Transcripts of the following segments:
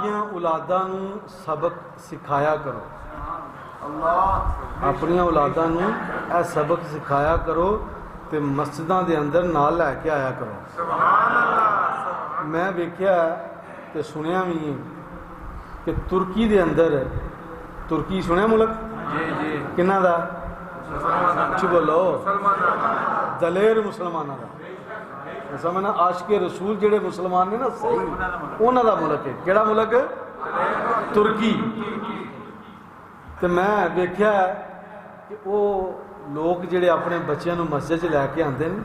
ਆਪਣੀਆਂ ਔਲਾਦਾਂ ਨੂੰ सबक सिखाया करो, अपनिया औलादा नूं यह सबक सिखाया करो तो मस्जिदां दे अंदर नाल लैके आया करो। मैं वेख्या तो सुनिया भी कि तुर्की दे अंदर, तुर्की सुनिया मुल्क किन्ना दा, बोलो दलेर मुसलमाना दा, समझना आशिके रसूल जेड़े मुसलमान ने ना सही उन्हां दा मुल्क है। केड़ा मुल्क? तुर्की। तो मैं वेख्या कि वो लोग जिहड़े अपने बच्चों मस्जिद च लैके आते हैं,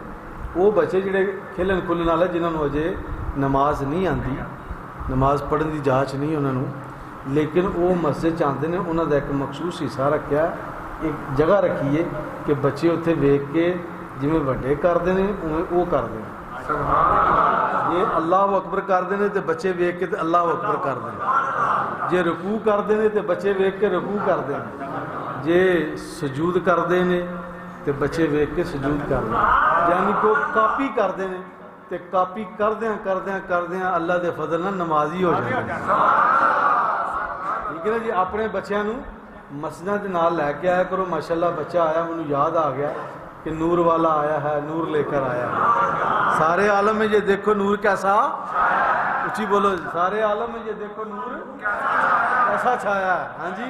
वो बच्चे जिहड़े खेलन खुलन वाले जिन्होंने अजे नमाज नहीं आती, नमाज पढ़ने की जाच नहीं उन्होंने, लेकिन वो मस्जिद च आते हैं, उन्होंने एक मखसूस हिस्सा रखा, एक जगह रखी है कि बच्चे उत्थे वेख के जिवें वड्डे करते हैं उवें वो करते हैं। जे अल्लाह अकबर करते हैं तो बच्चे वेख के अल्लाह अकबर करते हैं, जे रकू करते हैं तो बच्चे वेख के रकू करते हैं, जे सजूद करते हैं तो बच्चे वेख के सजूद करते हैं। यानी कि कापी करते हैं तो कापी करद्या करद्या करद्या अल्लाह के फजल नाल नमाजी हो जाते हैं। ठीक है ना जी। अपने बच्चों को मस्जिदां दे नाल लैके आया करो। माशाअल्लाह बच्चा आया, मैनूं याद आ गया कि नूर वाला आया है, नूर लेकर आया है। सारे आलम में ये देखो नूर कैसा, उची बोलो, सारे आलम में ये देखो नूर कैसा छाया है। हाँ जी।